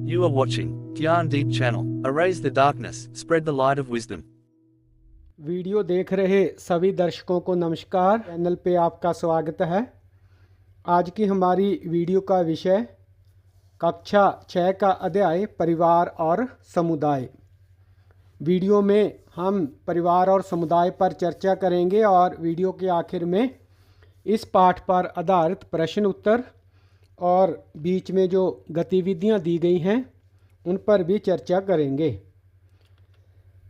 You are watching Gyan Deep Channel. Erase the darkness, spread the light of wisdom. Video देख रहे सभी दर्शकों को नमस्कार। चैनल पे आपका स्वागत है। आज की हमारी वीडियो का विषय कक्षा 6 का अध्याय परिवार और समुदाय। वीडियो में हम परिवार और समुदाय पर चर्चा करेंगे और वीडियो के आखिर में इस पाठ पर आधारित प्रश्न उत्तर और बीच में जो गतिविधियां दी गई हैं उन पर भी चर्चा करेंगे।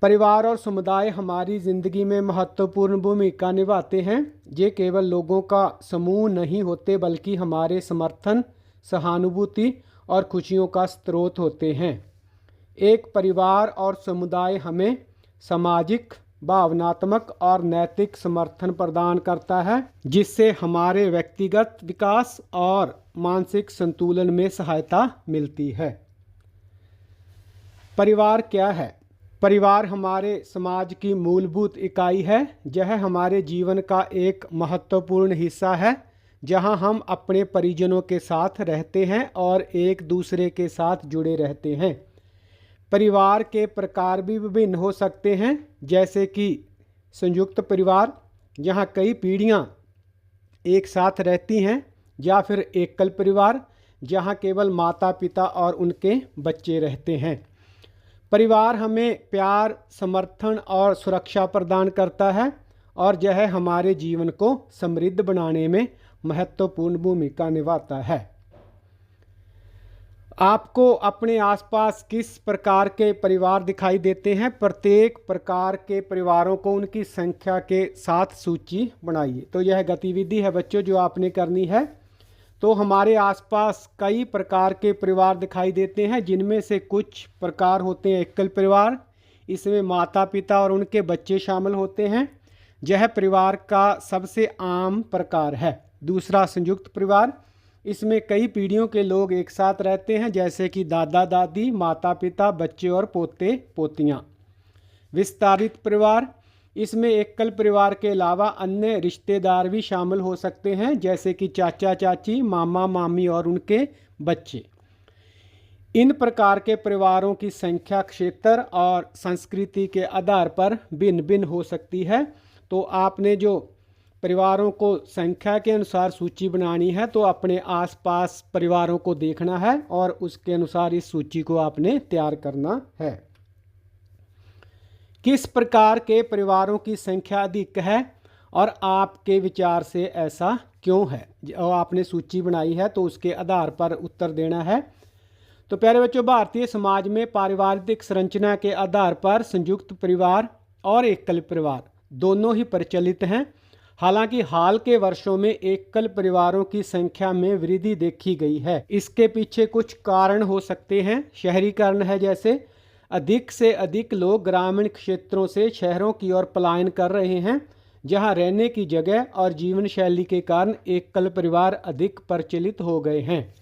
परिवार और समुदाय हमारी ज़िंदगी में महत्वपूर्ण भूमिका निभाते हैं। ये केवल लोगों का समूह नहीं होते बल्कि हमारे समर्थन, सहानुभूति और खुशियों का स्रोत होते हैं। एक परिवार और समुदाय हमें सामाजिक, भावनात्मक और नैतिक समर्थन प्रदान करता है, जिससे हमारे व्यक्तिगत विकास और मानसिक संतुलन में सहायता मिलती है। परिवार क्या है? परिवार हमारे समाज की मूलभूत इकाई है। यह हमारे जीवन का एक महत्वपूर्ण हिस्सा है, जहां हम अपने परिजनों के साथ रहते हैं और एक दूसरे के साथ जुड़े रहते हैं। परिवार के प्रकार भी विभिन्न हो सकते हैं, जैसे कि संयुक्त परिवार, जहां कई पीढ़ियां एक साथ रहती हैं, या फिर एकल परिवार, जहां केवल माता पिता और उनके बच्चे रहते हैं। परिवार हमें प्यार, समर्थन और सुरक्षा प्रदान करता है और यह हमारे जीवन को समृद्ध बनाने में महत्वपूर्ण भूमिका निभाता है। आपको अपने आसपास किस प्रकार के परिवार दिखाई देते हैं? प्रत्येक प्रकार के परिवारों को उनकी संख्या के साथ सूची बनाइए। तो यह गतिविधि है बच्चों जो आपने करनी है। तो हमारे आसपास कई प्रकार के परिवार दिखाई देते हैं, जिनमें से कुछ प्रकार होते हैं एकल परिवार। इसमें माता पिता और उनके बच्चे शामिल होते हैं। यह परिवार का सबसे आम प्रकार है। दूसरा संयुक्त परिवार। इसमें कई पीढ़ियों के लोग एक साथ रहते हैं, जैसे कि दादा दादी, माता पिता, बच्चे और पोते पोतियाँ। विस्तारित परिवार। इसमें एकल परिवार के अलावा अन्य रिश्तेदार भी शामिल हो सकते हैं, जैसे कि चाचा चाची, मामा मामी और उनके बच्चे। इन प्रकार के परिवारों की संख्या क्षेत्र और संस्कृति के आधार पर भिन्न भिन्न हो सकती है। तो आपने जो परिवारों को संख्या के अनुसार सूची बनानी है, तो अपने आसपास परिवारों को देखना है और उसके अनुसार इस सूची को आपने तैयार करना है। किस प्रकार के परिवारों की संख्या अधिक है और आपके विचार से ऐसा क्यों है? और आपने सूची बनाई है तो उसके आधार पर उत्तर देना है। तो प्यारे बच्चों, भारतीय समाज में पारिवारिक संरचना के आधार पर संयुक्त परिवार और एकल परिवार दोनों ही प्रचलित हैं। हालांकि हाल के वर्षों में एकल परिवारों की संख्या में वृद्धि देखी गई है। इसके पीछे कुछ कारण हो सकते हैं। शहरीकरण है, जैसे अधिक से अधिक लोग ग्रामीण क्षेत्रों से शहरों की ओर पलायन कर रहे हैं, जहां रहने की जगह और जीवन शैली के कारण एकल परिवार अधिक प्रचलित हो गए हैं।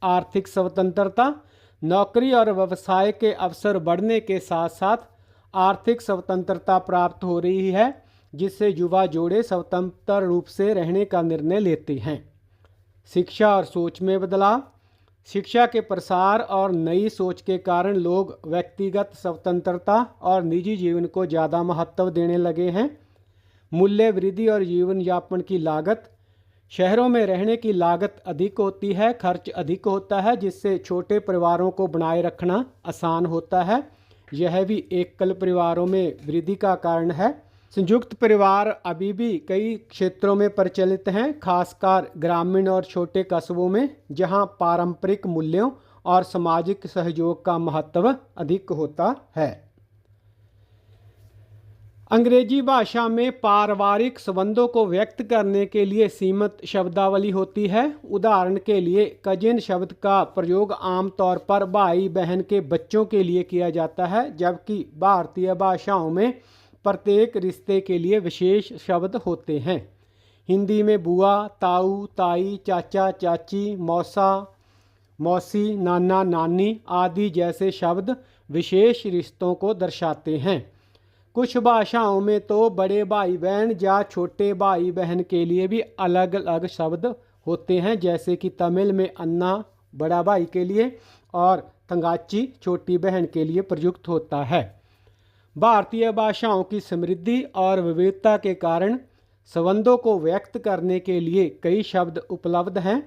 आर्थिक स्वतंत्रता। नौकरी और व्यवसाय के अवसर बढ़ने के साथ साथ आर्थिक स्वतंत्रता प्राप्त हो रही है, जिससे युवा जोड़े स्वतंत्र रूप से रहने का निर्णय लेते हैं। शिक्षा और सोच में बदलाव। शिक्षा के प्रसार और नई सोच के कारण लोग व्यक्तिगत स्वतंत्रता और निजी जीवन को ज़्यादा महत्व देने लगे हैं। मूल्य वृद्धि और जीवन यापन की लागत। शहरों में रहने की लागत अधिक होती है, खर्च अधिक होता है, जिससे छोटे परिवारों को बनाए रखना आसान होता है। यह भी एकल परिवारों में वृद्धि का कारण है। संयुक्त परिवार अभी भी कई क्षेत्रों में प्रचलित हैं, खासकर ग्रामीण और छोटे कस्बों में, जहां पारंपरिक मूल्यों और सामाजिक सहयोग का महत्व अधिक होता है। अंग्रेजी भाषा में पारिवारिक संबंधों को व्यक्त करने के लिए सीमित शब्दावली होती है। उदाहरण के लिए कजिन शब्द का प्रयोग आमतौर पर भाई बहन के बच्चों के लिए किया जाता है, जबकि भारतीय भाषाओं में प्रत्येक रिश्ते के लिए विशेष शब्द होते हैं। हिंदी में बुआ, ताऊ, ताई, चाचा, चाची, मौसा, मौसी, नाना, नानी आदि जैसे शब्द विशेष रिश्तों को दर्शाते हैं। कुछ भाषाओं में तो बड़े भाई बहन या छोटे भाई बहन के लिए भी अलग अलग शब्द होते हैं, जैसे कि तमिल में अन्ना, बड़ा भाई के लिए और तंगाची छोटी बहन के लिए प्रयुक्त होता है। भारतीय भाषाओं की समृद्धि और विविधता के कारण संबंधों को व्यक्त करने के लिए कई शब्द उपलब्ध हैं,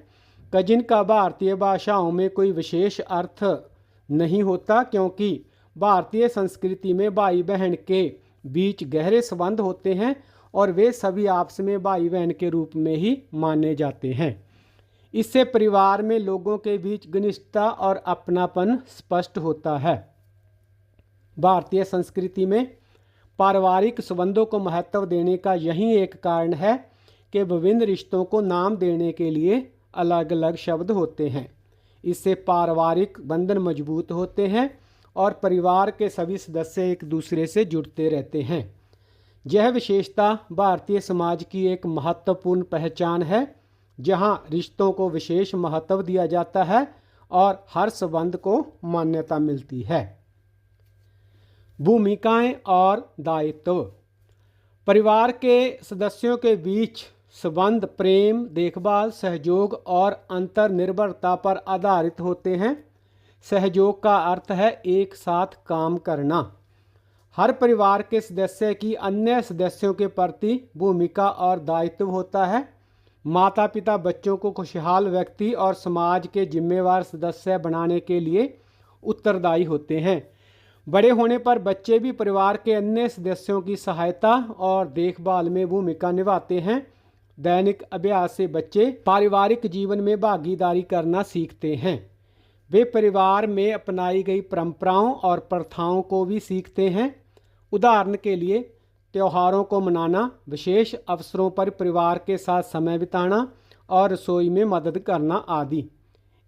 जिनका भारतीय भाषाओं में कोई विशेष अर्थ नहीं होता, क्योंकि भारतीय संस्कृति में भाई बहन के बीच गहरे संबंध होते हैं और वे सभी आपस में भाई बहन के रूप में ही माने जाते हैं। इससे परिवार में लोगों के बीच घनिष्ठता और अपनापन स्पष्ट होता है। भारतीय संस्कृति में पारिवारिक संबंधों को महत्व देने का यही एक कारण है कि विभिन्न रिश्तों को नाम देने के लिए अलग अलग शब्द होते हैं। इससे पारिवारिक बंधन मजबूत होते हैं और परिवार के सभी सदस्य एक दूसरे से जुड़ते रहते हैं। यह विशेषता भारतीय समाज की एक महत्वपूर्ण पहचान है, जहां रिश्तों को विशेष महत्व दिया जाता है और हर संबंध को मान्यता मिलती है। भूमिकाएं और दायित्व। परिवार के सदस्यों के बीच संबंध प्रेम, देखभाल, सहयोग और अंतर्निर्भरता पर आधारित होते हैं। सहयोग का अर्थ है एक साथ काम करना। हर परिवार के सदस्य की अन्य सदस्यों के प्रति भूमिका और दायित्व होता है। माता पिता बच्चों को खुशहाल व्यक्ति और समाज के जिम्मेवार सदस्य बनाने के लिए उत्तरदायी होते हैं। बड़े होने पर बच्चे भी परिवार के अन्य सदस्यों की सहायता और देखभाल में भूमिका निभाते हैं। दैनिक अभ्यास से बच्चे पारिवारिक जीवन में भागीदारी करना सीखते हैं। वे परिवार में अपनाई गई परंपराओं और प्रथाओं को भी सीखते हैं। उदाहरण के लिए त्योहारों को मनाना, विशेष अवसरों पर परिवार के साथ समय बिताना और रसोई में मदद करना आदि।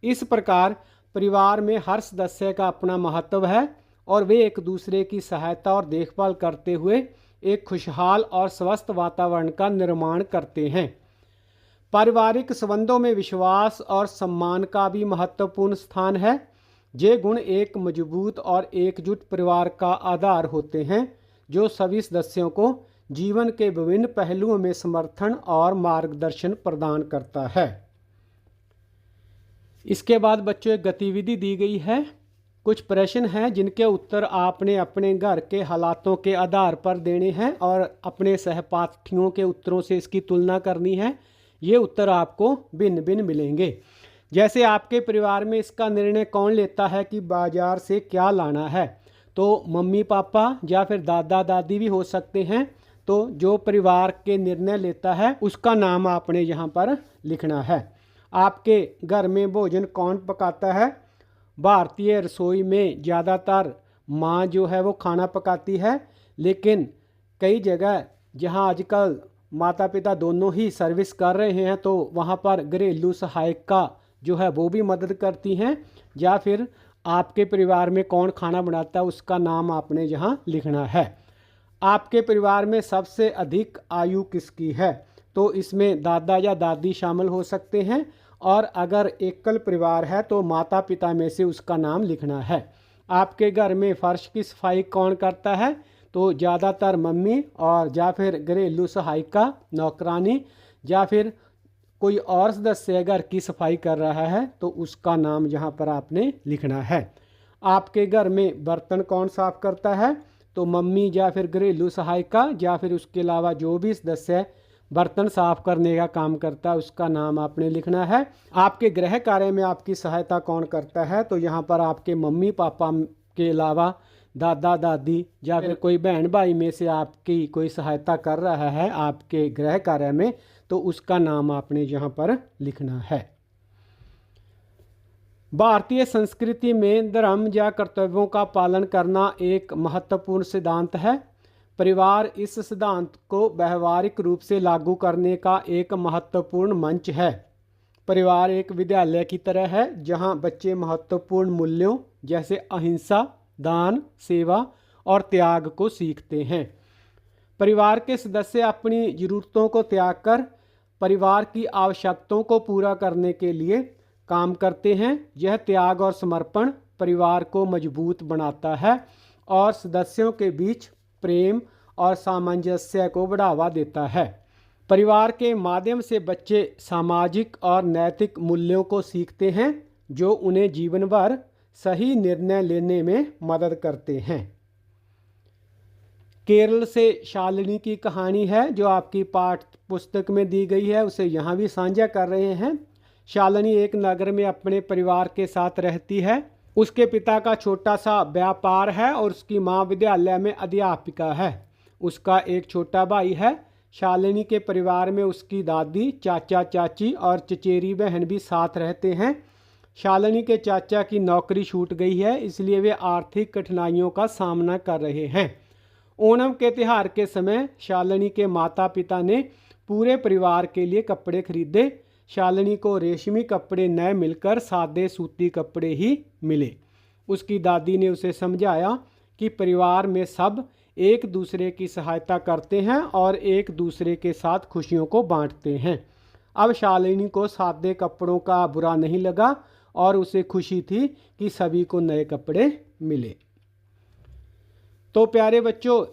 इस प्रकार परिवार में हर सदस्य का अपना महत्व है और वे एक दूसरे की सहायता और देखभाल करते हुए एक खुशहाल और स्वस्थ वातावरण का निर्माण करते हैं। पारिवारिक संबंधों में विश्वास और सम्मान का भी महत्वपूर्ण स्थान है। ये गुण एक मजबूत और एकजुट परिवार का आधार होते हैं, जो सभी सदस्यों को जीवन के विभिन्न पहलुओं में समर्थन और मार्गदर्शन प्रदान करता है। इसके बाद बच्चों एक गतिविधि दी गई है। कुछ प्रश्न हैं जिनके उत्तर आपने अपने घर के हालातों के आधार पर देने हैं और अपने सहपाठियों के उत्तरों से इसकी तुलना करनी है। ये उत्तर आपको भिन्न भिन्न मिलेंगे। जैसे आपके परिवार में इसका निर्णय कौन लेता है कि बाजार से क्या लाना है, तो मम्मी पापा या फिर दादा दादी भी हो सकते हैं। तो जो परिवार के निर्णय लेता है उसका नाम आपने यहाँ पर लिखना है। आपके घर में भोजन कौन पकाता है? भारतीय रसोई में ज़्यादातर माँ जो है वो खाना पकाती है, लेकिन कई जगह जहाँ आजकल माता पिता दोनों ही सर्विस कर रहे हैं तो वहाँ पर घरेलू सहायिका जो है वो भी मदद करती हैं। या फिर आपके परिवार में कौन खाना बनाता है उसका नाम आपने यहाँ लिखना है। आपके परिवार में सबसे अधिक आयु किसकी है? तो इसमें दादा या दादी शामिल हो सकते हैं और अगर एकल परिवार है तो माता पिता में से उसका नाम लिखना है। आपके घर में फर्श की सफाई कौन करता है? तो ज़्यादातर मम्मी और या फिर घरेलू सहायिका, नौकरानी या फिर कोई और सदस्य घर की सफाई कर रहा है तो उसका नाम यहाँ पर आपने लिखना है। आपके घर में बर्तन कौन साफ़ करता है? तो मम्मी या फिर घरेलू सहायिका या फिर उसके अलावा जो भी सदस्य बर्तन साफ करने का काम करता है उसका नाम आपने लिखना है। आपके गृह कार्य में आपकी सहायता कौन करता है? तो यहाँ पर आपके मम्मी पापा के अलावा दादा दादी या फिर कोई बहन भाई में से आपकी कोई सहायता कर रहा है आपके गृह कार्य में तो उसका नाम आपने यहाँ पर लिखना है। भारतीय संस्कृति में धर्म या कर्तव्यों का पालन करना एक महत्वपूर्ण सिद्धांत है। परिवार इस सिद्धांत को व्यावहारिक रूप से लागू करने का एक महत्वपूर्ण मंच है। परिवार एक विद्यालय की तरह है जहां बच्चे महत्वपूर्ण मूल्यों जैसे अहिंसा, दान, सेवा और त्याग को सीखते हैं। परिवार के सदस्य अपनी ज़रूरतों को त्याग कर परिवार की आवश्यकताओं को पूरा करने के लिए काम करते हैं। यह त्याग और समर्पण परिवार को मजबूत बनाता है और सदस्यों के बीच प्रेम और सामंजस्य को बढ़ावा देता है। परिवार के माध्यम से बच्चे सामाजिक और नैतिक मूल्यों को सीखते हैं जो उन्हें जीवन भर सही निर्णय लेने में मदद करते हैं। केरल से शालिनी की कहानी है जो आपकी पाठ पुस्तक में दी गई है, उसे यहाँ भी साझा कर रहे हैं। शालिनी एक नगर में अपने परिवार के साथ रहती है। उसके पिता का छोटा सा व्यापार है और उसकी माँ विद्यालय में अध्यापिका है। उसका एक छोटा भाई है। शालिनी के परिवार में उसकी दादी, चाचा चाची और चचेरी बहन भी साथ रहते हैं। शालिनी के चाचा की नौकरी छूट गई है, इसलिए वे आर्थिक कठिनाइयों का सामना कर रहे हैं। ओणम के त्यौहार के समय शालिनी के माता पिता ने पूरे परिवार के लिए कपड़े खरीदे। शालिनी को रेशमी कपड़े न मिलकर सादे सूती कपड़े ही मिले। उसकी दादी ने उसे समझाया कि परिवार में सब एक दूसरे की सहायता करते हैं और एक दूसरे के साथ खुशियों को बांटते हैं। अब शालिनी को सादे कपड़ों का बुरा नहीं लगा और उसे खुशी थी कि सभी को नए कपड़े मिले। तो प्यारे बच्चों,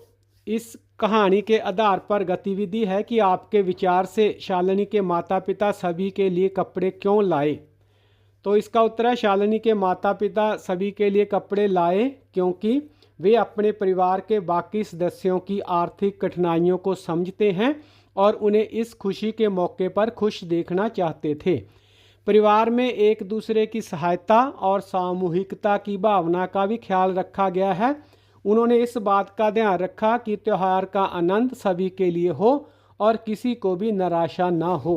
इस कहानी के आधार पर गतिविधि है कि आपके विचार से शालिनी के माता पिता सभी के लिए कपड़े क्यों लाए। तो इसका उत्तर है शालिनी के माता पिता सभी के लिए कपड़े लाए क्योंकि वे अपने परिवार के बाकी सदस्यों की आर्थिक कठिनाइयों को समझते हैं और उन्हें इस खुशी के मौके पर खुश देखना चाहते थे। परिवार में एक दूसरे की सहायता और सामूहिकता की भावना का भी ख्याल रखा गया है। उन्होंने इस बात का ध्यान रखा कि त्यौहार का आनंद सभी के लिए हो और किसी को भी निराशा ना हो।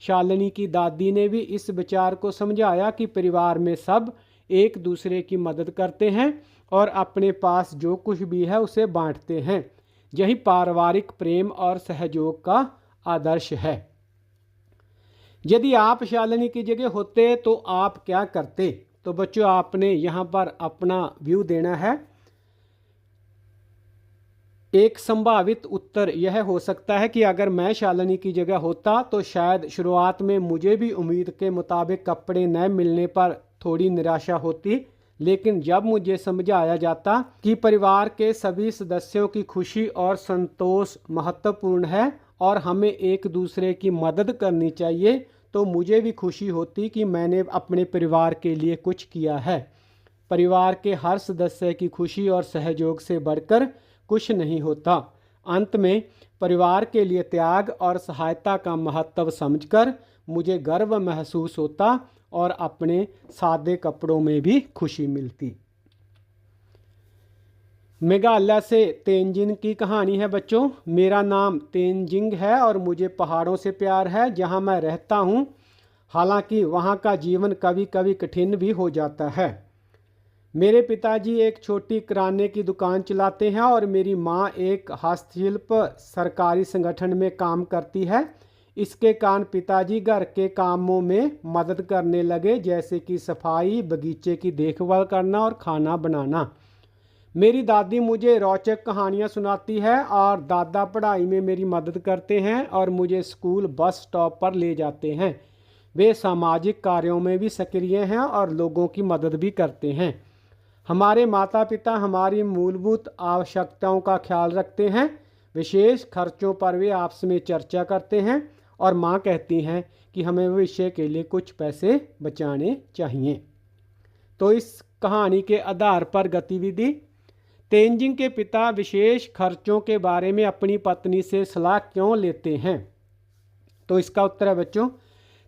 शालिनी की दादी ने भी इस विचार को समझाया कि परिवार में सब एक दूसरे की मदद करते हैं और अपने पास जो कुछ भी है उसे बांटते हैं। यही पारिवारिक प्रेम और सहयोग का आदर्श है। यदि आप शालिनी की जगह होते तो आप क्या करते? तो बच्चों, आपने यहाँ पर अपना व्यू देना है। एक संभावित उत्तर यह हो सकता है कि अगर मैं शालिनी की जगह होता तो शायद शुरुआत में मुझे भी उम्मीद के मुताबिक कपड़े न मिलने पर थोड़ी निराशा होती, लेकिन जब मुझे समझाया जाता कि परिवार के सभी सदस्यों की खुशी और संतोष महत्वपूर्ण है और हमें एक दूसरे की मदद करनी चाहिए, तो मुझे भी खुशी होती कि मैंने अपने परिवार के लिए कुछ किया है। परिवार के हर सदस्य की खुशी और सहयोग से बढ़कर कुछ नहीं होता। अंत में परिवार के लिए त्याग और सहायता का महत्व समझकर मुझे गर्व महसूस होता और अपने सादे कपड़ों में भी खुशी मिलती। मेघालय से तेंजिन की कहानी है बच्चों। मेरा नाम तेंजिंग है और मुझे पहाड़ों से प्यार है जहां मैं रहता हूं। हालांकि वहां का जीवन कभी कभी कठिन भी हो जाता है। मेरे पिताजी एक छोटी किराने की दुकान चलाते हैं और मेरी माँ एक हस्तशिल्प सरकारी संगठन में काम करती है। इसके कारण पिताजी घर के कामों में मदद करने लगे, जैसे कि सफाई, बगीचे की देखभाल करना और खाना बनाना। मेरी दादी मुझे रोचक कहानियाँ सुनाती है और दादा पढ़ाई में मेरी मदद करते हैं और मुझे स्कूल बस स्टॉप पर ले जाते हैं। वे सामाजिक कार्यों में भी सक्रिय हैं और लोगों की मदद भी करते हैं। हमारे माता पिता हमारी मूलभूत आवश्यकताओं का ख्याल रखते हैं। विशेष खर्चों पर वे आपस में चर्चा करते हैं और माँ कहती हैं कि हमें भविष्य के लिए कुछ पैसे बचाने चाहिए। तो इस कहानी के आधार पर गतिविधि, तेंजिंग के पिता विशेष खर्चों के बारे में अपनी पत्नी से सलाह क्यों लेते हैं? तो इसका उत्तर है बच्चों,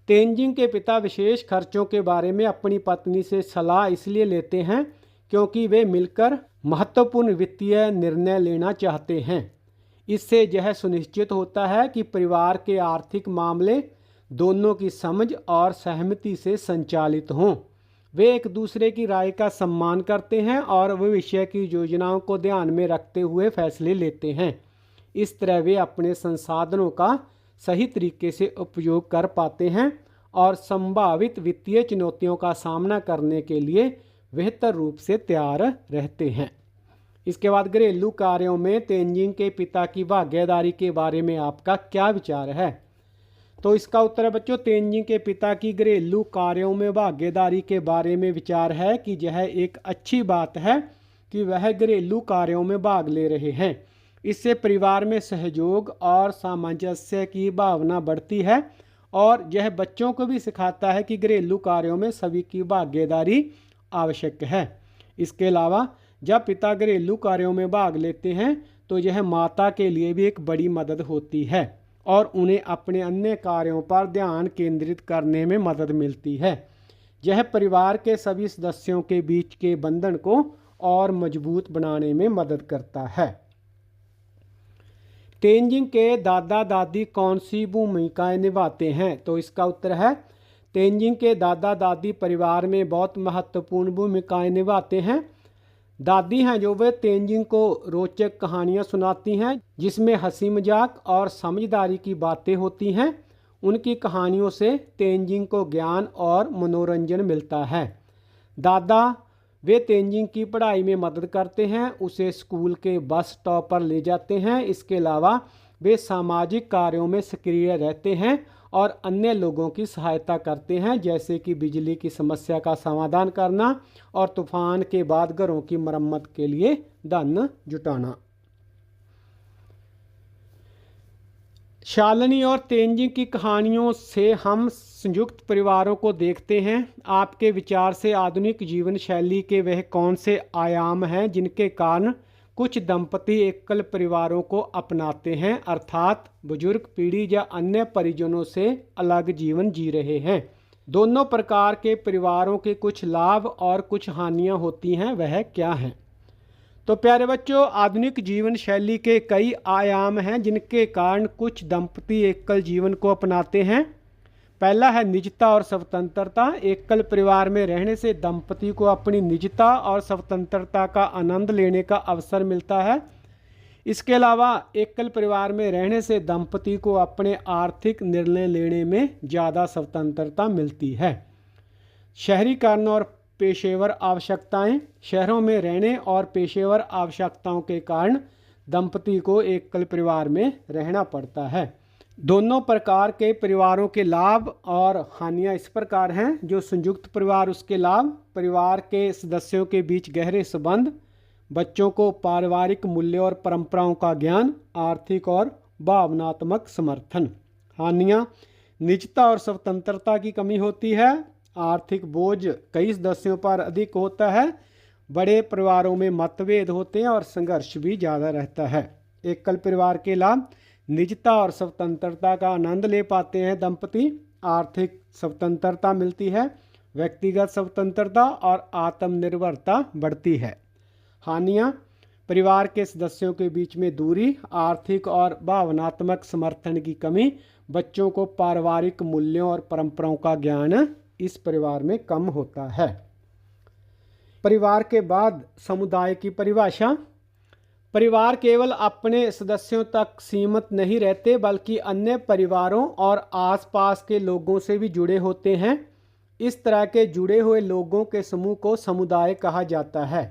तेंजिंग के पिता विशेष खर्चों के बारे में अपनी पत्नी से सलाह इसलिए लेते हैं क्योंकि वे मिलकर महत्वपूर्ण वित्तीय निर्णय लेना चाहते हैं। इससे यह सुनिश्चित होता है कि परिवार के आर्थिक मामले दोनों की समझ और सहमति से संचालित हों। वे एक दूसरे की राय का सम्मान करते हैं और भविष्य की योजनाओं को ध्यान में रखते हुए फैसले लेते हैं। इस तरह वे अपने संसाधनों का सही तरीके से उपयोग कर पाते हैं और संभावित वित्तीय चुनौतियों का सामना करने के लिए बेहतर रूप से तैयार रहते हैं। इसके बाद घरेलू कार्यों में तेंजिंग के पिता की भागीदारी के बारे में आपका क्या विचार है? तो इसका उत्तर है बच्चों, तेंजिंग के पिता की घरेलू कार्यों में भागीदारी के बारे में विचार है कि यह एक अच्छी बात है कि वह घरेलू कार्यों में भाग ले रहे हैं। इससे परिवार में सहयोग और सामंजस्य की भावना बढ़ती है और यह बच्चों को भी सिखाता है कि घरेलू कार्यों में सभी की भागीदारी आवश्यक है। इसके अलावा जब पिता घरेलू कार्यों में भाग लेते हैं तो यह माता के लिए भी एक बड़ी मदद होती है और उन्हें अपने अन्य कार्यों पर ध्यान केंद्रित करने में मदद मिलती है। यह परिवार के सभी सदस्यों के बीच के बंधन को और मजबूत बनाने में मदद करता है। तेंजिंग के दादा दादी कौन सी भूमिकाएं निभाते हैं? तो इसका उत्तर है तेंजिंग के दादा दादी परिवार में बहुत महत्वपूर्ण भूमिकाएं निभाते हैं। दादी हैं जो वे तेंजिंग को रोचक कहानियां सुनाती हैं जिसमें हंसी मजाक और समझदारी की बातें होती हैं। उनकी कहानियों से तेंजिंग को ज्ञान और मनोरंजन मिलता है। दादा वे तेंजिंग की पढ़ाई में मदद करते हैं, उसे स्कूल के बस स्टॉप पर ले जाते हैं। इसके अलावा वे सामाजिक कार्यों में सक्रिय रहते हैं और अन्य लोगों की सहायता करते हैं, जैसे कि बिजली की समस्या का समाधान करना और तूफान के बाद घरों की मरम्मत के लिए धन जुटाना। शालिनी और तेंजिंग की कहानियों से हम संयुक्त परिवारों को देखते हैं। आपके विचार से आधुनिक जीवन शैली के वह कौन से आयाम हैं जिनके कारण कुछ दंपति एकल परिवारों को अपनाते हैं, अर्थात बुजुर्ग पीढ़ी या अन्य परिजनों से अलग जीवन जी रहे हैं? दोनों प्रकार के परिवारों के कुछ लाभ और कुछ हानियां होती हैं, वह क्या हैं? तो प्यारे बच्चों, आधुनिक जीवन शैली के कई आयाम हैं जिनके कारण कुछ दंपति एकल जीवन को अपनाते हैं। पहला है निजता और स्वतंत्रता। एकल परिवार में रहने से दंपति को अपनी निजता और स्वतंत्रता का आनंद लेने का अवसर मिलता है। इसके अलावा एकल परिवार में रहने से दंपति को अपने आर्थिक निर्णय लेने में ज़्यादा स्वतंत्रता मिलती है। शहरीकरण और पेशेवर आवश्यकताएं। शहरों में रहने और पेशेवर आवश्यकताओं के कारण दंपति को एकल परिवार में रहना पड़ता है। दोनों प्रकार के परिवारों के लाभ और हानियां इस प्रकार हैं। जो संयुक्त परिवार, उसके लाभ: परिवार के सदस्यों के बीच गहरे संबंध, बच्चों को पारिवारिक मूल्यों और परंपराओं का ज्ञान, आर्थिक और भावनात्मक समर्थन। हानियां: निजता और स्वतंत्रता की कमी होती है, आर्थिक बोझ कई सदस्यों पर अधिक होता है, बड़े परिवारों में मतभेद होते हैं और संघर्ष भी ज़्यादा रहता है। एकल परिवार के लाभ: निजता और स्वतंत्रता का आनंद ले पाते हैं दंपति, आर्थिक स्वतंत्रता मिलती है, व्यक्तिगत स्वतंत्रता और आत्मनिर्भरता बढ़ती है। हानियां: परिवार के सदस्यों के बीच में दूरी, आर्थिक और भावनात्मक समर्थन की कमी, बच्चों को पारिवारिक मूल्यों और परंपराओं का ज्ञान इस परिवार में कम होता है। परिवार के बाद समुदाय की परिभाषा। परिवार केवल अपने सदस्यों तक सीमित नहीं रहते बल्कि अन्य परिवारों और आसपास के लोगों से भी जुड़े होते हैं। इस तरह के जुड़े हुए लोगों के समूह को समुदाय कहा जाता है।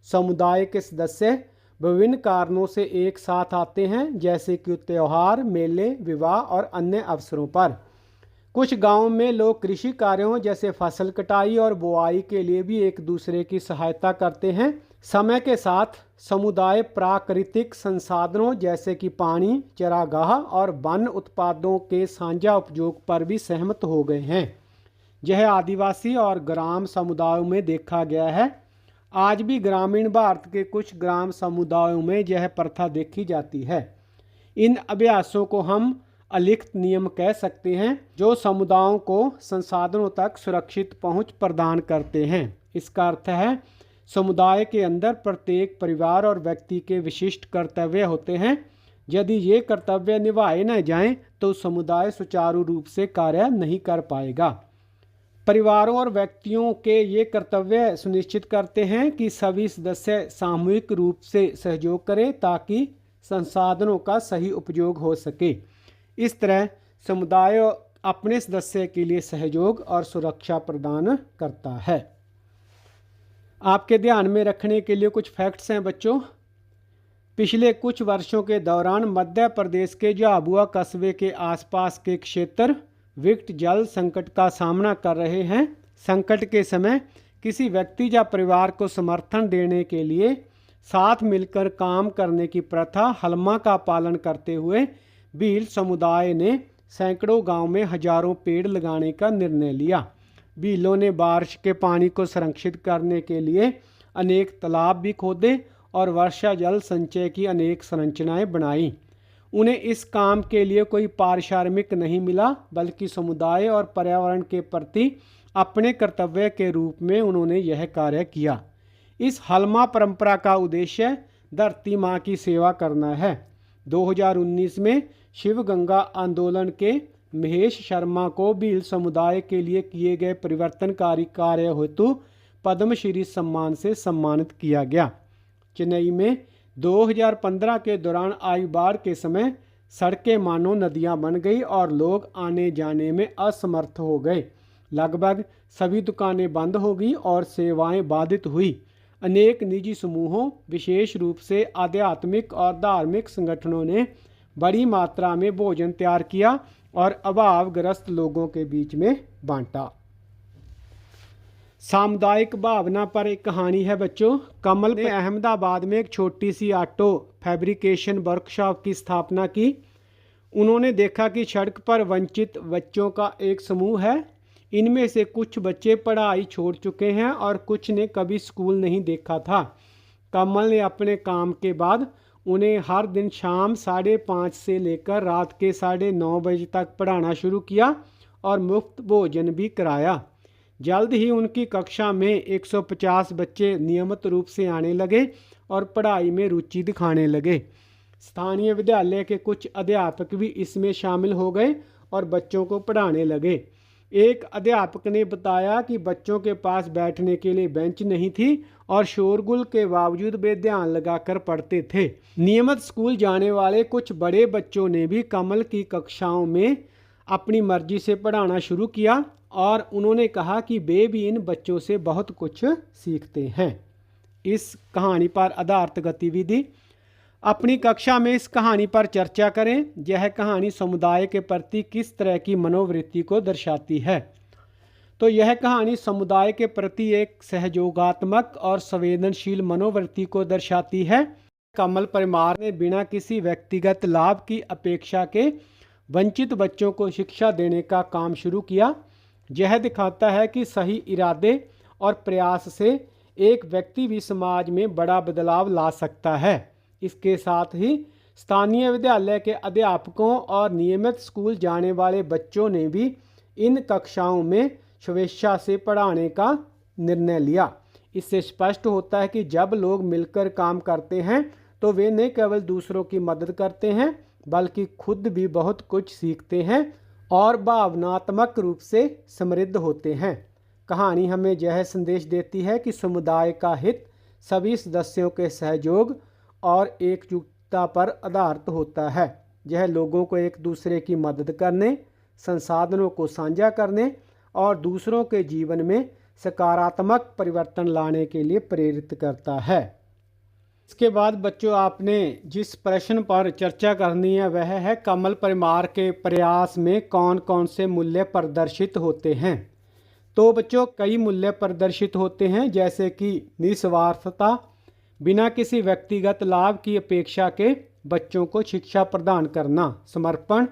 समुदाय के सदस्य विभिन्न कारणों से एक साथ आते हैं, जैसे कि त्यौहार, मेले, विवाह और अन्य अवसरों पर। कुछ गांवों में लोग कृषि कार्यों जैसे फसल कटाई और बुआई के लिए भी एक दूसरे की सहायता करते हैं। समय के साथ समुदाय प्राकृतिक संसाधनों जैसे कि पानी, चरागाह और वन उत्पादों के साझा उपयोग पर भी सहमत हो गए हैं। यह आदिवासी और ग्राम समुदायों में देखा गया है। आज भी ग्रामीण भारत के कुछ ग्राम समुदायों में यह प्रथा देखी जाती है। इन अभ्यासों को हम अलिखित नियम कह सकते हैं, जो समुदायों को संसाधनों तक सुरक्षित पहुंच प्रदान करते हैं। इसका अर्थ है समुदाय के अंदर प्रत्येक परिवार और व्यक्ति के विशिष्ट कर्तव्य होते हैं। यदि ये कर्तव्य निभाए न जाएं तो समुदाय सुचारू रूप से कार्य नहीं कर पाएगा। परिवारों और व्यक्तियों के ये कर्तव्य सुनिश्चित करते हैं कि सभी सदस्य सामूहिक रूप से सहयोग करें ताकि संसाधनों का सही उपयोग हो सके। इस तरह समुदाय अपने सदस्य के लिए सहयोग और सुरक्षा प्रदान करता है। आपके ध्यान में रखने के लिए कुछ फैक्ट्स हैं बच्चों। पिछले कुछ वर्षों के दौरान मध्य प्रदेश के झाबुआ कस्बे के आसपास के क्षेत्र विकट जल संकट का सामना कर रहे हैं। संकट के समय किसी व्यक्ति या परिवार को समर्थन देने के लिए साथ मिलकर काम करने की प्रथा हलमा का पालन करते हुए भील समुदाय ने सैकड़ों गांव में हजारों पेड़ लगाने का निर्णय लिया। भीलों ने बारिश के पानी को संरक्षित करने के लिए अनेक तालाब भी खोदे और वर्षा जल संचय की अनेक संरचनाएं बनाई। उन्हें इस काम के लिए कोई पारिश्रमिक नहीं मिला, बल्कि समुदाय और पर्यावरण के प्रति अपने कर्तव्य के रूप में उन्होंने यह कार्य किया। इस हलमा परंपरा का उद्देश्य धरती माँ की सेवा करना है। 2019 में शिव गंगा आंदोलन के महेश शर्मा को भील समुदाय के लिए किए गए परिवर्तनकारी कार्य हेतु पद्मश्री सम्मान से सम्मानित किया गया। चेन्नई में 2015 के दौरान आई बाढ़ के समय सड़कें मानो नदियां बन गई और लोग आने जाने में असमर्थ हो गए। लगभग सभी दुकानें बंद हो गई और सेवाएं बाधित हुई। अनेक निजी समूहों, विशेष रूप से आध्यात्मिक और धार्मिक संगठनों ने बड़ी मात्रा में भोजन तैयार किया और अभावग्रस्त लोगों के बीच में बांटा। सामुदायिक भावना पर एक कहानी है बच्चों। कमल ने अहमदाबाद में एक छोटी सी ऑटो फैब्रिकेशन वर्कशॉप की स्थापना की। उन्होंने देखा कि सड़क पर वंचित बच्चों का एक समूह है। इनमें से कुछ बच्चे पढ़ाई छोड़ चुके हैं और कुछ ने कभी स्कूल नहीं देखा था। कमल ने अपने काम के बाद उन्हें हर दिन शाम 5:30 से लेकर रात के 9:30 बजे तक पढ़ाना शुरू किया और मुफ्त भोजन भी कराया। जल्द ही उनकी कक्षा में 150 बच्चे नियमित रूप से आने लगे और पढ़ाई में रुचि दिखाने लगे। स्थानीय विद्यालय के कुछ अध्यापक भी इसमें शामिल हो गए और बच्चों को पढ़ाने लगे। एक अध्यापक ने बताया कि बच्चों के पास बैठने के लिए बेंच नहीं थी और शोरगुल के बावजूद वे ध्यान लगाकर पढ़ते थे। नियमित स्कूल जाने वाले कुछ बड़े बच्चों ने भी कमल की कक्षाओं में अपनी मर्जी से पढ़ाना शुरू किया और उन्होंने कहा कि वे भी इन बच्चों से बहुत कुछ सीखते हैं। इस कहानी पर आधारित गतिविधि। अपनी कक्षा में इस कहानी पर चर्चा करें। यह कहानी समुदाय के प्रति किस तरह की मनोवृत्ति को दर्शाती है? तो यह कहानी समुदाय के प्रति एक सहयोगात्मक और संवेदनशील मनोवृत्ति को दर्शाती है। कमल परिवार ने बिना किसी व्यक्तिगत लाभ की अपेक्षा के वंचित बच्चों को शिक्षा देने का काम शुरू किया। यह दिखाता है कि सही इरादे और प्रयास से एक व्यक्ति भी समाज में बड़ा बदलाव ला सकता है। इसके साथ ही स्थानीय विद्यालय के अध्यापकों और नियमित स्कूल जाने वाले बच्चों ने भी इन कक्षाओं में स्वेच्छा से पढ़ाने का निर्णय लिया। इससे स्पष्ट होता है कि जब लोग मिलकर काम करते हैं तो वे न केवल दूसरों की मदद करते हैं बल्कि खुद भी बहुत कुछ सीखते हैं और भावनात्मक रूप से समृद्ध होते हैं। कहानी हमें यह संदेश देती है कि समुदाय का हित सभी सदस्यों के सहयोग और एकजुटता पर आधारित होता है। यह लोगों को एक दूसरे की मदद करने, संसाधनों को साझा करने और दूसरों के जीवन में सकारात्मक परिवर्तन लाने के लिए प्रेरित करता है। इसके बाद बच्चों आपने जिस प्रश्न पर चर्चा करनी है वह है कमल परिवार के प्रयास में कौन कौन से मूल्य प्रदर्शित होते हैं। तो बच्चों कई मूल्य प्रदर्शित होते हैं जैसे कि निस्वार्थता, बिना किसी व्यक्तिगत लाभ की अपेक्षा के बच्चों को शिक्षा प्रदान करना, समर्पण,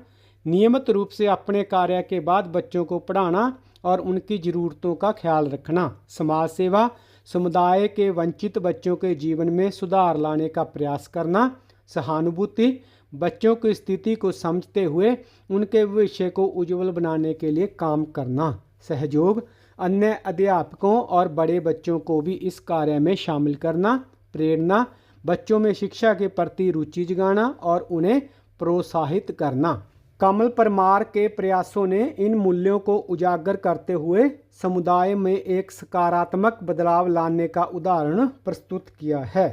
नियमित रूप से अपने कार्य के बाद बच्चों को पढ़ाना और उनकी ज़रूरतों का ख्याल रखना, समाज सेवा, समुदाय के वंचित बच्चों के जीवन में सुधार लाने का प्रयास करना, सहानुभूति, बच्चों की स्थिति को समझते हुए उनके भविष्य को उज्जवल बनाने के लिए काम करना, सहयोग, अन्य अध्यापकों और बड़े बच्चों को भी इस कार्य में शामिल करना, प्रेरणा, बच्चों में शिक्षा के प्रति रुचि जगाना और उन्हें प्रोत्साहित करना। कमल परिवार के प्रयासों ने इन मूल्यों को उजागर करते हुए समुदाय में एक सकारात्मक बदलाव लाने का उदाहरण प्रस्तुत किया है।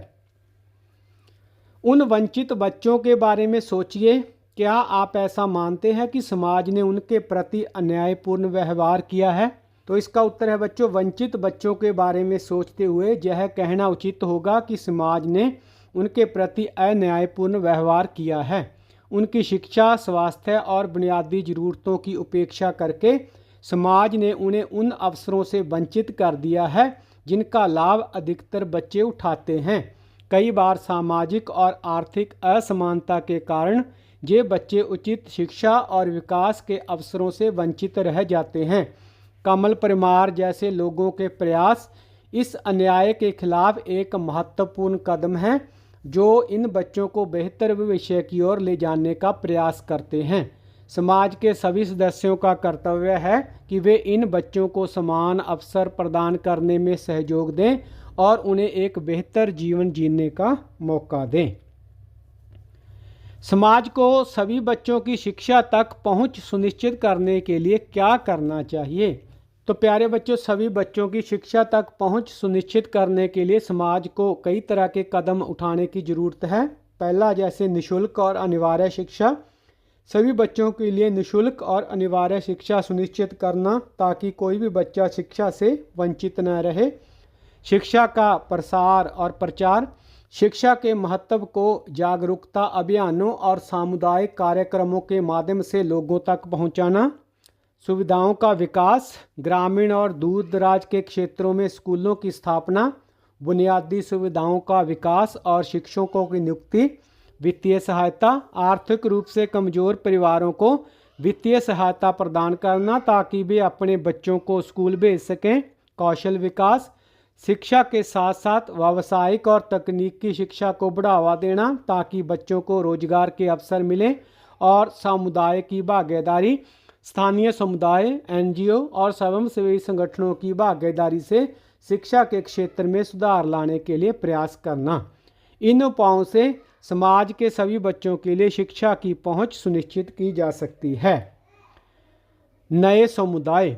उन वंचित बच्चों के बारे में सोचिए। क्या आप ऐसा मानते हैं कि समाज ने उनके प्रति अन्यायपूर्ण व्यवहार किया है? तो इसका उत्तर है बच्चों, वंचित बच्चों के बारे में सोचते हुए यह कहना उचित होगा कि समाज ने उनके प्रति अन्यायपूर्ण व्यवहार किया है। उनकी शिक्षा, स्वास्थ्य और बुनियादी ज़रूरतों की उपेक्षा करके समाज ने उन्हें उन अवसरों से वंचित कर दिया है जिनका लाभ अधिकतर बच्चे उठाते हैं। कई बार सामाजिक और आर्थिक असमानता के कारण ये बच्चे उचित शिक्षा और विकास के अवसरों से वंचित रह जाते हैं। कमल परिमार जैसे लोगों के प्रयास इस अन्याय के खिलाफ एक महत्वपूर्ण कदम है, जो इन बच्चों को बेहतर भविष्य की ओर ले जाने का प्रयास करते हैं। समाज के सभी सदस्यों का कर्तव्य है कि वे इन बच्चों को समान अवसर प्रदान करने में सहयोग दें और उन्हें एक बेहतर जीवन जीने का मौका दें। समाज को सभी बच्चों की शिक्षा तक पहुंच सुनिश्चित करने के लिए क्या करना चाहिए? तो प्यारे बच्चों, सभी बच्चों की शिक्षा तक पहुंच सुनिश्चित करने के लिए समाज को कई तरह के कदम उठाने की ज़रूरत है। पहला, जैसे निःशुल्क और अनिवार्य शिक्षा। सभी बच्चों के लिए निःशुल्क और अनिवार्य शिक्षा सुनिश्चित करना ताकि कोई भी बच्चा शिक्षा से वंचित न रहे। शिक्षा का प्रसार और प्रचार। शिक्षा के महत्व को जागरूकता अभियानों और सामुदायिक कार्यक्रमों के माध्यम से लोगों तक पहुंचाना। सुविधाओं का विकास। ग्रामीण और दूर दराज के क्षेत्रों में स्कूलों की स्थापना। बुनियादी सुविधाओं का विकास और शिक्षकों की नियुक्ति। वित्तीय सहायता। आर्थिक रूप से कमज़ोर परिवारों को वित्तीय सहायता प्रदान करना ताकि वे अपने बच्चों को स्कूल भेज सकें। कौशल विकास। शिक्षा के साथ साथ व्यावसायिक और तकनीकी शिक्षा को बढ़ावा देना ताकि बच्चों को रोजगार के अवसर मिलें। और समुदाय की भागीदारी। स्थानीय समुदाय, एनजीओ और स्वयंसेवी संगठनों की भागीदारी से शिक्षा के क्षेत्र में सुधार लाने के लिए प्रयास करना। इन उपायों से समाज के सभी बच्चों के लिए शिक्षा की पहुंच सुनिश्चित की जा सकती है। नए समुदाय।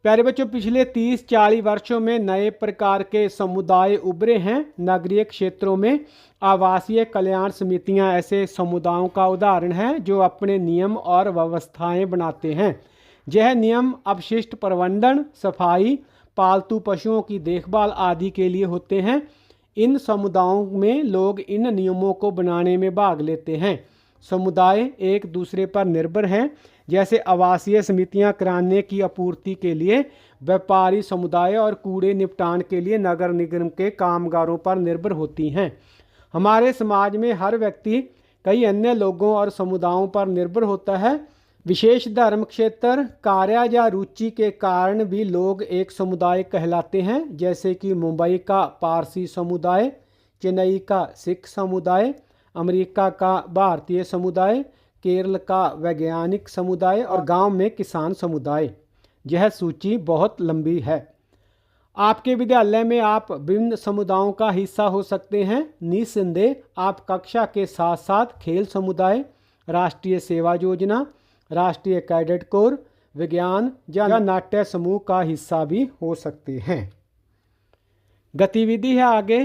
प्यारे बच्चों, पिछले 30-40 वर्षों में नए प्रकार के समुदाय उभरे हैं। नगरीय क्षेत्रों में आवासीय कल्याण समितियां ऐसे समुदायों का उदाहरण है जो अपने नियम और व्यवस्थाएं बनाते हैं। यह नियम अपशिष्ट प्रबंधन, सफाई, पालतू पशुओं की देखभाल आदि के लिए होते हैं। इन समुदायों में लोग इन नियमों को बनाने में भाग लेते हैं। समुदाय एक दूसरे पर निर्भर हैं। जैसे आवासीय समितियां किराने की आपूर्ति के लिए, व्यापारी समुदाय और कूड़े निपटान के लिए नगर निगम के कामगारों पर निर्भर होती हैं। हमारे समाज में हर व्यक्ति कई अन्य लोगों और समुदायों पर निर्भर होता है। विशेष धर्म क्षेत्र, कार्य या रुचि के कारण भी लोग एक समुदाय कहलाते हैं। जैसे कि मुंबई का पारसी समुदाय, चेन्नई का सिख समुदाय, अमेरिका का भारतीय समुदाय, केरल का वैज्ञानिक समुदाय और गांव में किसान समुदाय। यह सूची बहुत लंबी है। आपके विद्यालय में आप विभिन्न समुदायों का हिस्सा हो सकते हैं। निस्संदेह आप कक्षा के साथ साथ खेल समुदाय, राष्ट्रीय सेवा योजना, राष्ट्रीय कैडेट कोर, विज्ञान या नाट्य समूह का हिस्सा भी हो सकते हैं। गतिविधि है आगे।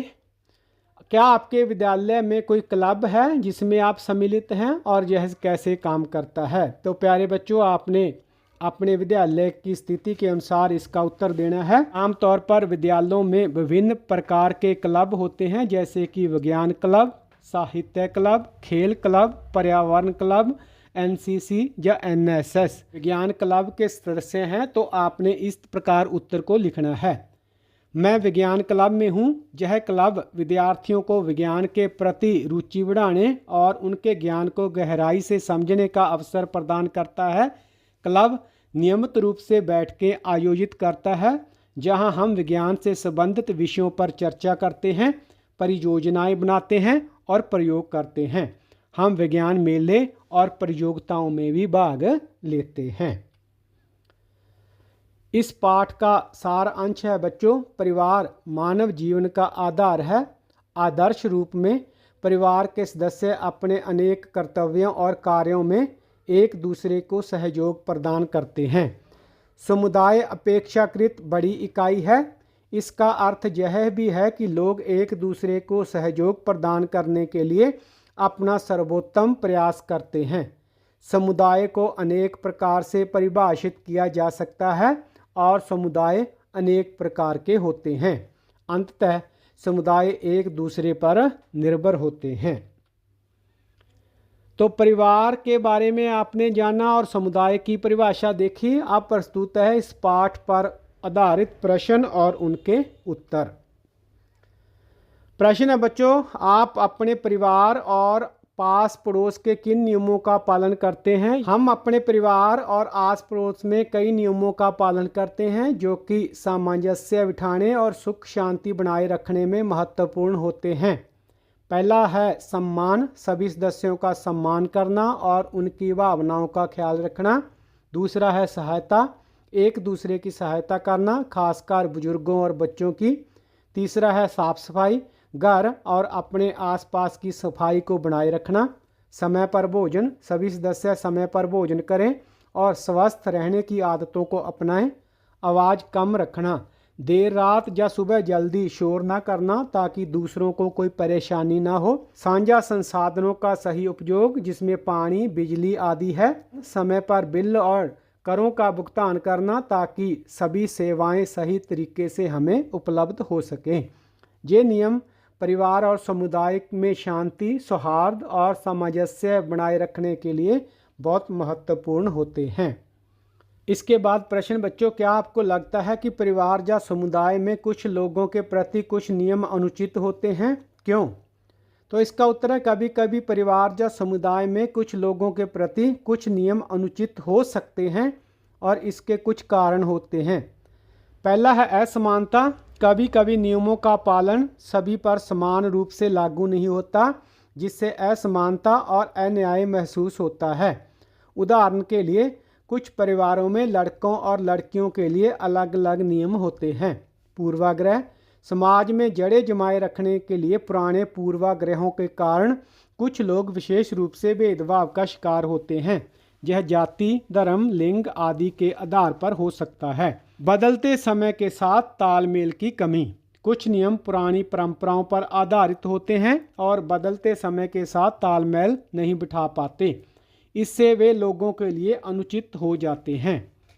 क्या आपके विद्यालय में कोई क्लब है जिसमें आप सम्मिलित हैं और यह कैसे काम करता है? तो प्यारे बच्चों, आपने अपने विद्यालय की स्थिति के अनुसार इसका उत्तर देना है। आमतौर पर विद्यालयों में विभिन्न प्रकार के क्लब होते हैं, जैसे कि विज्ञान क्लब, साहित्य क्लब, खेल क्लब, पर्यावरण क्लब, एनसीसी या एनएसएस। विज्ञान क्लब के सदस्य हैं तो आपने इस प्रकार उत्तर को लिखना है। मैं विज्ञान क्लब में हूँ। यह क्लब विद्यार्थियों को विज्ञान के प्रति रुचि बढ़ाने और उनके ज्ञान को गहराई से समझने का अवसर प्रदान करता है। क्लब नियमित रूप से बैठकें आयोजित करता है जहां हम विज्ञान से संबंधित विषयों पर चर्चा करते हैं, परियोजनाएं बनाते हैं और प्रयोग करते हैं। हम विज्ञान मेले और प्रतियोगिताओं में भी भाग लेते हैं। इस पाठ का सार अंश है बच्चों, परिवार मानव जीवन का आधार है। आदर्श रूप में परिवार के सदस्य अपने अनेक कर्तव्यों और कार्यों में एक दूसरे को सहयोग प्रदान करते हैं। समुदाय अपेक्षाकृत बड़ी इकाई है। इसका अर्थ यह भी है कि लोग एक दूसरे को सहयोग प्रदान करने के लिए अपना सर्वोत्तम प्रयास करते हैं। समुदाय को अनेक प्रकार से परिभाषित किया जा सकता है और समुदाय अनेक प्रकार के होते हैं। अंततः समुदाय एक दूसरे पर निर्भर होते हैं। तो परिवार के बारे में आपने जाना और समुदाय की परिभाषा देखी। अब प्रस्तुत है इस पाठ पर आधारित प्रश्न और उनके उत्तर। प्रश्न है बच्चों, आप अपने परिवार और पास पड़ोस के किन नियमों का पालन करते हैं? हम अपने परिवार और आस पड़ोस में कई नियमों का पालन करते हैं जो कि सामंजस्य बिठाने और सुख शांति बनाए रखने में महत्वपूर्ण होते हैं। पहला है सम्मान, सभी सदस्यों का सम्मान करना और उनकी भावनाओं का ख्याल रखना। दूसरा है सहायता, एक दूसरे की सहायता करना, खासकर बुजुर्गों और बच्चों की। तीसरा है साफ सफाई, घर और अपने आसपास की सफाई को बनाए रखना। समय पर भोजन, सभी सदस्य समय पर भोजन करें और स्वस्थ रहने की आदतों को अपनाएं। आवाज़ कम रखना, देर रात या सुबह जल्दी शोर ना करना ताकि दूसरों को कोई परेशानी ना हो। साझा संसाधनों का सही उपयोग जिसमें पानी, बिजली आदि है। समय पर बिल और करों का भुगतान करना ताकि सभी सेवाएं सही तरीके से हमें उपलब्ध हो सकें। ये नियम परिवार और समुदाय में शांति, सौहार्द और सामंजस्य बनाए रखने के लिए बहुत महत्वपूर्ण होते हैं। इसके बाद प्रश्न बच्चों, क्या आपको लगता है कि परिवार या समुदाय में कुछ लोगों के प्रति कुछ नियम अनुचित होते हैं? क्यों? तो इसका उत्तर है कभी कभी परिवार या समुदाय में कुछ लोगों के प्रति कुछ नियम अनुचित हो सकते हैं और इसके कुछ कारण होते हैं। पहला है असमानता, कभी कभी नियमों का पालन सभी पर समान रूप से लागू नहीं होता जिससे असमानता और अन्याय महसूस होता है। उदाहरण के लिए कुछ परिवारों में लड़कों और लड़कियों के लिए अलग अलग नियम होते हैं। पूर्वाग्रह, समाज में जड़ें जमाए रखने के लिए पुराने पूर्वाग्रहों के कारण कुछ लोग विशेष रूप से भेदभाव का शिकार होते हैं। यह जाति, धर्म, लिंग आदि के आधार पर हो सकता है। बदलते समय के साथ तालमेल की कमी, कुछ नियम पुरानी परंपराओं पर आधारित होते हैं और बदलते समय के साथ तालमेल नहीं बिठा पाते, इससे वे लोगों के लिए अनुचित हो जाते हैं।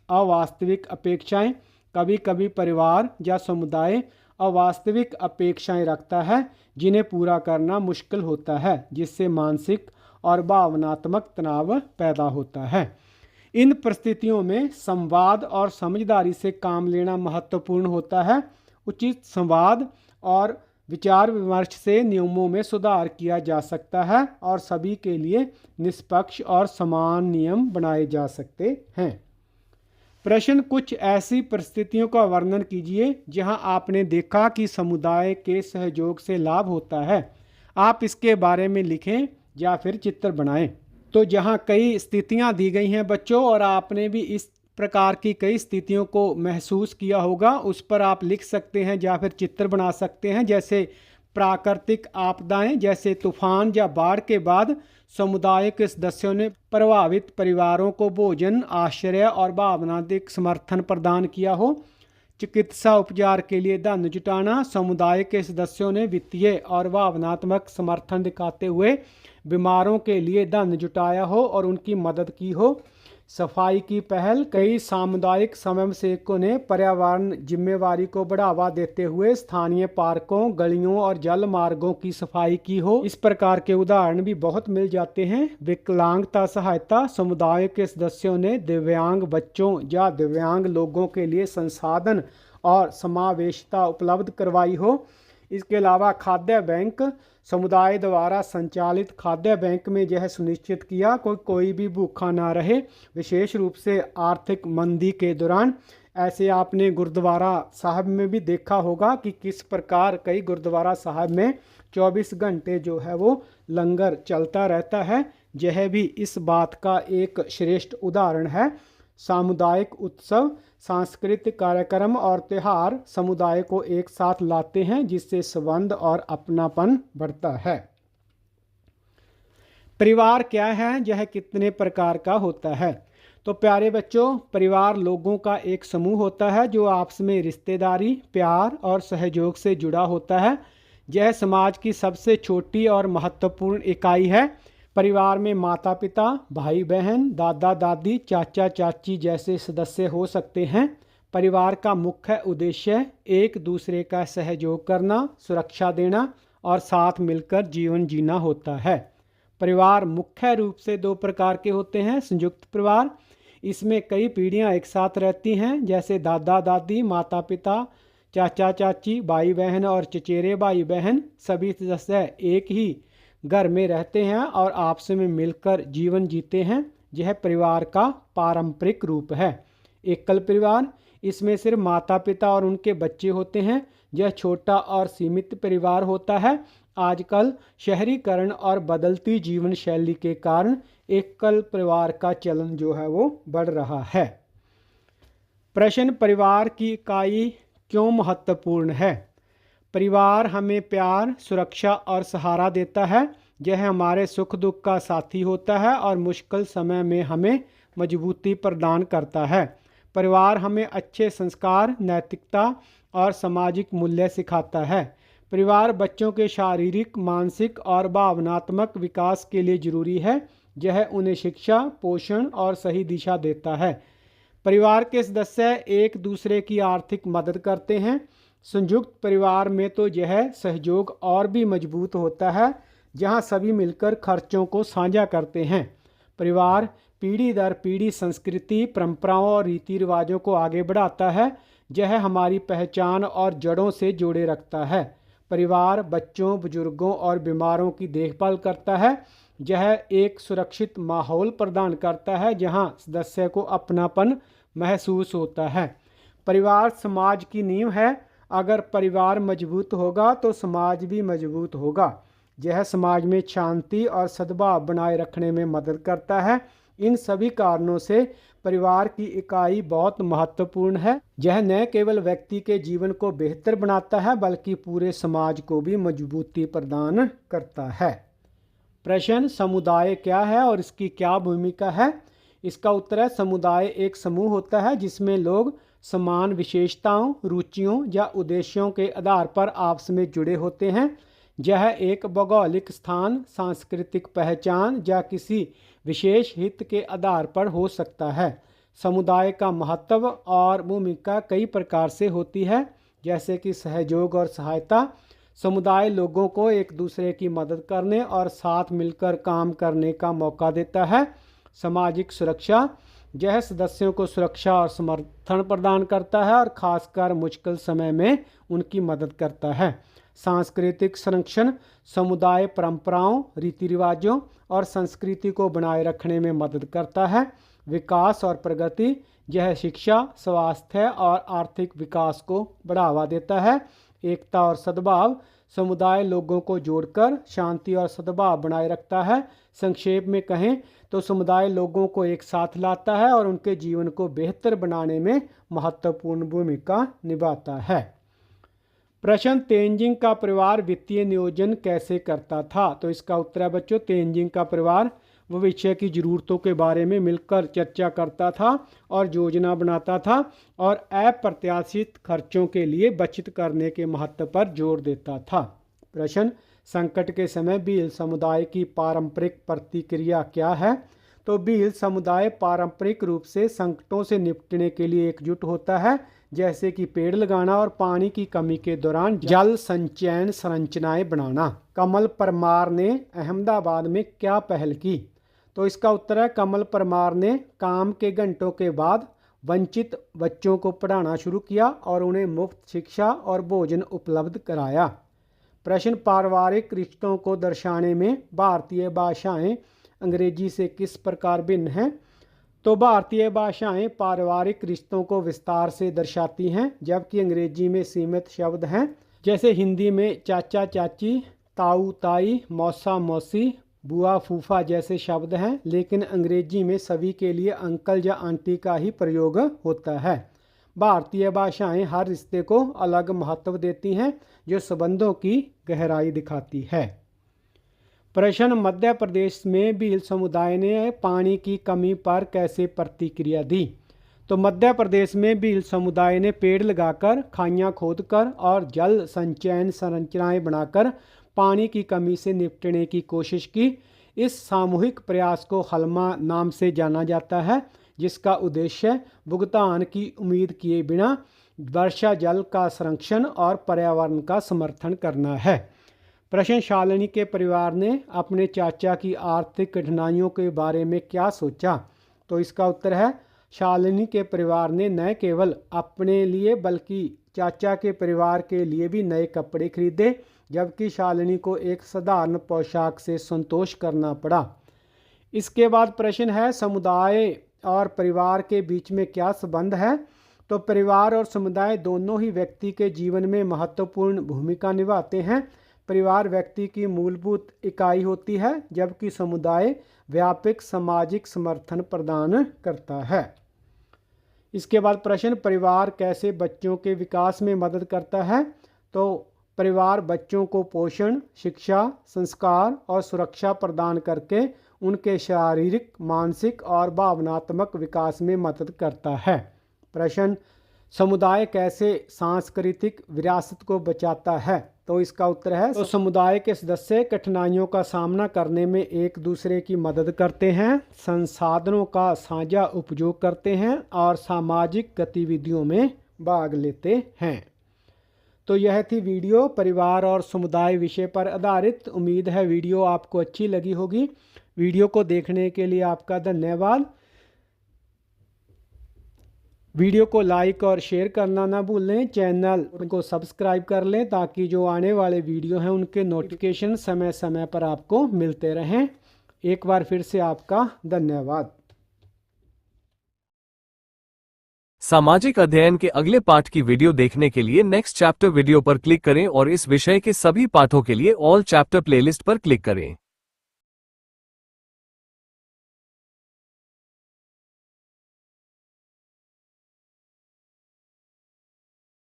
अवास्तविक अपेक्षाएं, कभी कभी परिवार या समुदाय अवास्तविक अपेक्षाएं रखता है जिन्हें पूरा करना मुश्किल होता है जिससे मानसिक और भावनात्मक तनाव पैदा होता है। इन परिस्थितियों में संवाद और समझदारी से काम लेना महत्वपूर्ण होता है। उचित संवाद और विचार विमर्श से नियमों में सुधार किया जा सकता है और सभी के लिए निष्पक्ष और समान नियम बनाए जा सकते हैं। प्रश्न, कुछ ऐसी परिस्थितियों का वर्णन कीजिए जहां आपने देखा कि समुदाय के सहयोग से लाभ होता है। आप इसके बारे में लिखें या फिर चित्र बनाएं। तो जहां कई स्थितियां दी गई हैं बच्चों और आपने भी इस प्रकार की कई स्थितियों को महसूस किया होगा, उस पर आप लिख सकते हैं या फिर चित्र बना सकते हैं। जैसे प्राकृतिक आपदाएं जैसे तूफान या बाढ़ के बाद समुदाय के सदस्यों ने प्रभावित परिवारों को भोजन, आश्रय और भावनात्मक समर्थन प्रदान किया हो। चिकित्सा उपचार के लिए धन जुटाना, समुदाय के सदस्यों ने वित्तीय और भावनात्मक समर्थन दिखाते हुए बीमारों के लिए धन जुटाया हो और उनकी मदद की हो। सफाई की पहल, कई सामुदायिक स्वयंसेवकों ने पर्यावरण जिम्मेवारी को बढ़ावा देते हुए स्थानीय पार्कों, गलियों और जल मार्गों की सफाई की हो। इस प्रकार के उदाहरण भी बहुत मिल जाते हैं। विकलांगता सहायता, समुदाय के सदस्यों ने दिव्यांग बच्चों या दिव्यांग लोगों के लिए संसाधन और समावेशिता उपलब्ध करवाई हो। इसके अलावा खाद्य बैंक, समुदाय द्वारा संचालित खाद्य बैंक में यह सुनिश्चित किया कोई भी भूखा ना रहे, विशेष रूप से आर्थिक मंदी के दौरान। ऐसे आपने गुरुद्वारा साहब में भी देखा होगा कि किस प्रकार कई गुरुद्वारा साहब में 24 घंटे जो है वो लंगर चलता रहता है। यह भी इस बात का एक श्रेष्ठ उदाहरण है। सामुदायिक उत्सव, सांस्कृतिक कार्यक्रम और त्यौहार समुदाय को एक साथ लाते हैं जिससे संबंध और अपनापन बढ़ता है। परिवार क्या है, यह कितने प्रकार का होता है? तो प्यारे बच्चों, परिवार लोगों का एक समूह होता है जो आपस में रिश्तेदारी, प्यार और सहयोग से जुड़ा होता है। यह समाज की सबसे छोटी और महत्वपूर्ण इकाई है। परिवार में माता पिता, भाई बहन, दादा दादी, चाचा चाची जैसे सदस्य हो सकते हैं। परिवार का मुख्य उद्देश्य एक दूसरे का सहयोग करना, सुरक्षा देना और साथ मिलकर जीवन जीना होता है। परिवार मुख्य रूप से 2 प्रकार के होते हैं। संयुक्त परिवार, इसमें कई पीढ़ियां एक साथ रहती हैं जैसे दादा दादी, माता पिता, चाचा चाची, भाई बहन और चचेरे भाई बहन। सभी सदस्य एक ही घर में रहते हैं और आपस में मिलकर जीवन जीते हैं, यह परिवार का पारंपरिक रूप है। एकल परिवार, इसमें सिर्फ माता पिता और उनके बच्चे होते हैं, यह छोटा और सीमित परिवार होता है। आजकल शहरीकरण और बदलती जीवन शैली के कारण एकल परिवार का चलन जो है वो बढ़ रहा है। प्रश्न, परिवार की इकाई क्यों महत्वपूर्ण है? परिवार हमें प्यार, सुरक्षा और सहारा देता है। यह हमारे सुख दुख का साथी होता है और मुश्किल समय में हमें मजबूती प्रदान करता है। परिवार हमें अच्छे संस्कार, नैतिकता और सामाजिक मूल्य सिखाता है। परिवार बच्चों के शारीरिक, मानसिक और भावनात्मक विकास के लिए ज़रूरी है। यह उन्हें शिक्षा, पोषण और सही दिशा देता है। परिवार के सदस्य एक दूसरे की आर्थिक मदद करते हैं। संयुक्त परिवार में तो यह सहयोग और भी मजबूत होता है, जहां सभी मिलकर खर्चों को साझा करते हैं। परिवार पीढ़ी दर पीढ़ी संस्कृति, परंपराओं और रीति रिवाजों को आगे बढ़ाता है। यह हमारी पहचान और जड़ों से जोड़े रखता है। परिवार बच्चों, बुजुर्गों और बीमारों की देखभाल करता है। यह एक सुरक्षित माहौल प्रदान करता है जहां सदस्य को अपनापन महसूस होता है। परिवार समाज की नींव है। अगर परिवार मजबूत होगा तो समाज भी मजबूत होगा। यह समाज में शांति और सद्भाव बनाए रखने में मदद करता है। इन सभी कारणों से परिवार की इकाई बहुत महत्वपूर्ण है। यह न केवल व्यक्ति के जीवन को बेहतर बनाता है बल्कि पूरे समाज को भी मजबूती प्रदान करता है। प्रश्न, समुदाय क्या है और इसकी क्या भूमिका है? इसका उत्तर है, समुदाय एक समूह होता है जिसमें लोग समान विशेषताओं, रुचियों या उद्देश्यों के आधार पर आपस में जुड़े होते हैं। यह एक भौगोलिक स्थान, सांस्कृतिक पहचान या किसी विशेष हित के आधार पर हो सकता है। समुदाय का महत्व और भूमिका कई प्रकार से होती है, जैसे कि सहयोग और सहायता। समुदाय लोगों को एक दूसरे की मदद करने और साथ मिलकर काम करने का मौका देता है। सामाजिक सुरक्षा, यह सदस्यों को सुरक्षा और समर्थन प्रदान करता है और खासकर मुश्किल समय में उनकी मदद करता है। सांस्कृतिक संरक्षण, समुदाय परंपराओं, रीति रिवाजों और संस्कृति को बनाए रखने में मदद करता है। विकास और प्रगति, यह शिक्षा, स्वास्थ्य और आर्थिक विकास को बढ़ावा देता है। एकता और सद्भाव, समुदाय लोगों को जोड़कर शांति और सद्भाव बनाए रखता है। संक्षेप में कहें तो समुदाय लोगों को एक साथ लाता है और उनके जीवन को बेहतर बनाने में महत्वपूर्ण भूमिका निभाता है। प्रश्न, तेंजिंग का परिवार वित्तीय नियोजन कैसे करता था? तो इसका उत्तर है बच्चों, तेंजिंग का परिवार भविष्य की ज़रूरतों के बारे में मिलकर चर्चा करता था और योजना बनाता था और अप्रत्याशित खर्चों के लिए बचत करने के महत्व पर जोर देता था। प्रश्न, संकट के समय भील समुदाय की पारंपरिक प्रतिक्रिया क्या है? तो भील समुदाय पारंपरिक रूप से संकटों से निपटने के लिए एकजुट होता है, जैसे कि पेड़ लगाना और पानी की कमी के दौरान जल संचयन संरचनाएं बनाना। कमल परमार ने अहमदाबाद में क्या पहल की? तो इसका उत्तर है, कमल परमार ने काम के घंटों के बाद वंचित बच्चों को पढ़ाना शुरू किया और उन्हें मुफ्त शिक्षा और भोजन उपलब्ध कराया। प्रश्न, पारिवारिक रिश्तों को दर्शाने में भारतीय भाषाएं अंग्रेजी से किस प्रकार भिन्न हैं? तो भारतीय भाषाएं पारिवारिक रिश्तों को विस्तार से दर्शाती हैं, जबकि अंग्रेजी में सीमित शब्द हैं। जैसे हिंदी में चाचा चाची, ताऊ ताई, मौसा मौसी, बुआ फूफा जैसे शब्द हैं, लेकिन अंग्रेजी में सभी के लिए अंकल या आंटी का ही प्रयोग होता है। भारतीय भाषाएं हर रिश्ते को अलग महत्व देती हैं, जो संबंधों की गहराई दिखाती है। प्रश्न, मध्य प्रदेश में भील समुदाय ने पानी की कमी पर कैसे प्रतिक्रिया दी? तो मध्य प्रदेश में भील समुदाय ने पेड़ लगाकर, खाइयाँ खोदकर और जल संचयन संरचनाएं बनाकर पानी की कमी से निपटने की कोशिश की। इस सामूहिक प्रयास को हलमा नाम से जाना जाता है, जिसका उद्देश्य भुगतान की उम्मीद किए बिना वर्षा जल का संरक्षण और पर्यावरण का समर्थन करना है। प्रश्न, शालिनी के परिवार ने अपने चाचा की आर्थिक कठिनाइयों के बारे में क्या सोचा? तो इसका उत्तर है, शालिनी के परिवार ने न केवल अपने लिए बल्कि चाचा के परिवार के लिए भी नए कपड़े खरीदे, जबकि शालिनी को एक साधारण पोशाक से संतोष करना पड़ा। इसके बाद प्रश्न है, समुदाय और परिवार के बीच में क्या संबंध है? तो परिवार और समुदाय दोनों ही व्यक्ति के जीवन में महत्वपूर्ण भूमिका निभाते हैं। परिवार व्यक्ति की मूलभूत इकाई होती है, जबकि समुदाय व्यापक सामाजिक समर्थन प्रदान करता है। इसके बाद प्रश्न, परिवार कैसे बच्चों के विकास में मदद करता है? तो परिवार बच्चों को पोषण, शिक्षा, संस्कार और सुरक्षा प्रदान करके उनके शारीरिक, मानसिक और भावनात्मक विकास में मदद करता है। प्रश्न, समुदाय कैसे सांस्कृतिक विरासत को बचाता है? तो इसका उत्तर है, तो समुदाय के सदस्य कठिनाइयों का सामना करने में एक दूसरे की मदद करते हैं, संसाधनों का साझा उपयोग करते हैं और सामाजिक गतिविधियों में भाग लेते हैं। तो यह थी वीडियो परिवार और समुदाय विषय पर आधारित। उम्मीद है वीडियो आपको अच्छी लगी होगी। वीडियो को देखने के लिए आपका धन्यवाद। वीडियो को लाइक और शेयर करना ना भूलें। चैनल को सब्सक्राइब कर लें ताकि जो आने वाले वीडियो हैं उनके नोटिफिकेशन समय समय पर आपको मिलते रहें। एक बार फिर से आपका धन्यवाद। सामाजिक अध्ययन के अगले पाठ की वीडियो देखने के लिए नेक्स्ट चैप्टर वीडियो पर क्लिक करें और इस विषय के सभी पाठों के लिए ऑल चैप्टर प्लेलिस्ट पर क्लिक करें।